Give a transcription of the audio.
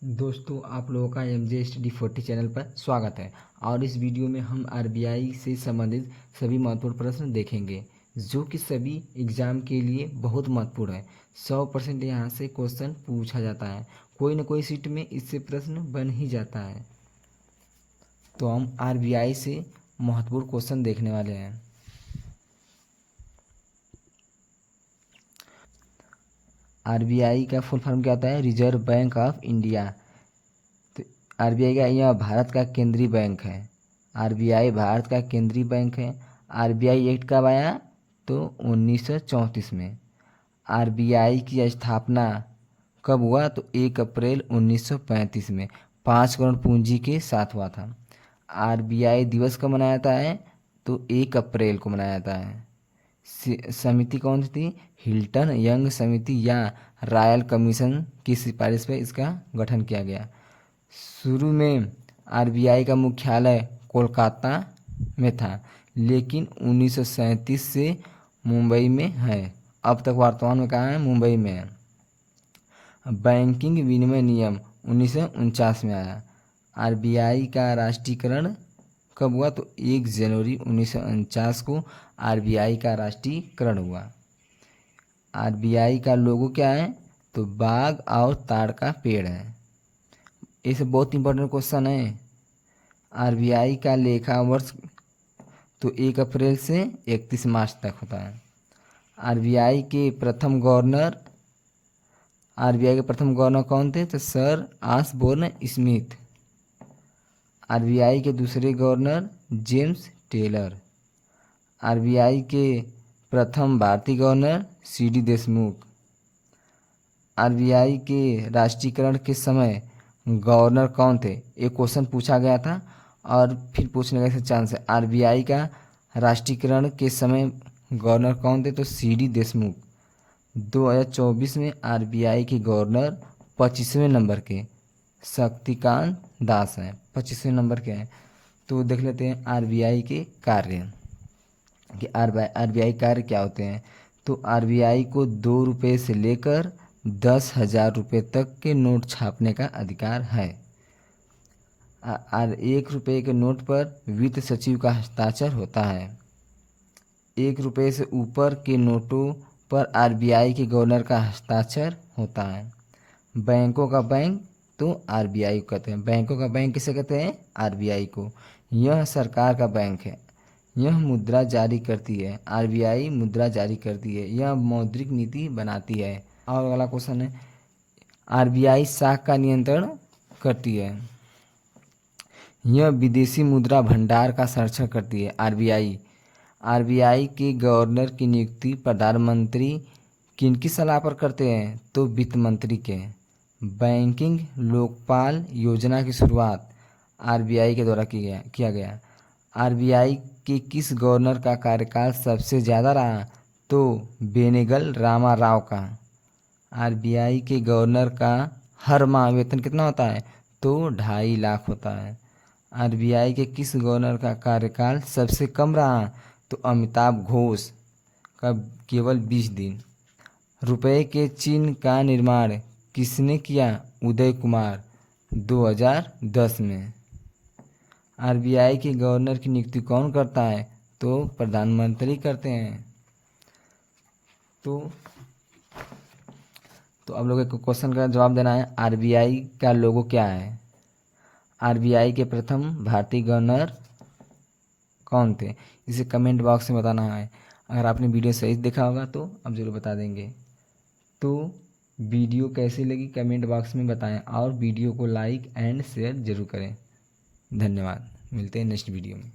दोस्तों, आप लोगों का MJ स्टडी 40 चैनल पर स्वागत है। और इस वीडियो में हम RBI से संबंधित सभी महत्वपूर्ण प्रश्न देखेंगे जो कि सभी एग्ज़ाम के लिए बहुत महत्वपूर्ण है। 100% यहाँ से क्वेश्चन पूछा जाता है, कोई ना कोई सीट में इससे प्रश्न बन ही जाता है। तो हम RBI से महत्वपूर्ण क्वेश्चन देखने वाले हैं। RBI का फुल फॉर्म क्या होता है? Reserve bank of India. तो RBI का यह भारत का केंद्रीय बैंक है। RBI भारत का केंद्रीय बैंक है। RBI एक्ट कब आया? तो 1934 में। RBI की स्थापना कब हुआ? तो 1 अप्रैल 1935 में 5 करोड़ पूंजी के साथ हुआ था। RBI दिवस कब मनाया जाता है? तो 1 अप्रैल को मनाया जाता है। समिति कौन सी थी? हिल्टन यंग समिति या रॉयल कमीशन की सिफारिश पर इसका गठन किया गया। शुरू में RBI का मुख्यालय कोलकाता में था, लेकिन 1937 से मुंबई में है। अब तक वर्तमान में कहाँ है? मुंबई में है। बैंकिंग विनिमय नियम 1949 में आया। RBI का राष्ट्रीयकरण कब हुआ? तो 1 जनवरी 1949 को RBI का राष्ट्रीयकरण हुआ। RBI का लोगो क्या है? तो बाघ और ताड़ का पेड़ है। ये बहुत इंपॉर्टेंट क्वेश्चन है। RBI का लेखा वर्ष तो 1 अप्रैल से 31 मार्च तक होता है। RBI के प्रथम गवर्नर कौन थे? तो सर ऑसबोर्न स्मिथ। RBI के दूसरे गवर्नर जेम्स टेलर। RBI के प्रथम भारतीय गवर्नर CD देशमुख। RBI के राष्ट्रीयकरण के समय गवर्नर कौन थे? एक क्वेश्चन पूछा गया था और फिर पूछने का चांस है। RBI का राष्ट्रीयकरण के समय गवर्नर कौन थे? तो CD देशमुख। 2024 में RBI के गवर्नर 25वें नंबर के शक्तिकांत दास हैं। 25वें नंबर के हैं। तो देख लेते हैं RBI के कार्य कि RBI कार्य क्या होते हैं। तो RBI को 2 रुपये से लेकर 10,000 रुपये तक के नोट छापने का अधिकार है। 1 रुपये के नोट पर वित्त सचिव का हस्ताक्षर होता है। 1 रुपये से ऊपर के नोटों पर RBI के गवर्नर का हस्ताक्षर होता है। बैंकों का बैंक तो RBI को कहते हैं। बैंकों का बैंक किसे कहते हैं? RBI को। यह सरकार का बैंक है। यह मुद्रा जारी करती है। RBI मुद्रा जारी करती है। यह मौद्रिक नीति बनाती है। और अगला क्वेश्चन है, RBI शाख का नियंत्रण करती है। यह विदेशी मुद्रा भंडार का संरक्षण करती है। RBI के गवर्नर की नियुक्ति प्रधानमंत्री किनकी सलाह पर करते हैं? तो वित्त मंत्री के। बैंकिंग लोकपाल योजना की शुरुआत RBI के द्वारा किया गया। RBI के किस गवर्नर का कार्यकाल सबसे ज़्यादा रहा? तो बेनेगल रामा राव का। RBI के गवर्नर का हर माह वेतन कितना होता है? तो 2.5 लाख होता है। RBI के किस गवर्नर का कार्यकाल सबसे कम रहा? तो अमिताभ घोष का केवल 20 दिन। रुपए के चिन्ह का निर्माण किसने किया? उदय कुमार 2010 में। RBI के गवर्नर की नियुक्ति कौन करता है? तो प्रधानमंत्री करते हैं। तो अब लोगों को क्वेश्चन का जवाब देना है। RBI का लोगो क्या है? RBI के प्रथम भारतीय गवर्नर कौन थे? इसे कमेंट बॉक्स में बताना है। अगर आपने वीडियो सही देखा होगा तो आप ज़रूर बता देंगे। तो वीडियो कैसी लगी कमेंट बॉक्स में बताएं और वीडियो को लाइक एंड शेयर ज़रूर करें। धन्यवाद। मिलते हैं नेक्स्ट वीडियो में।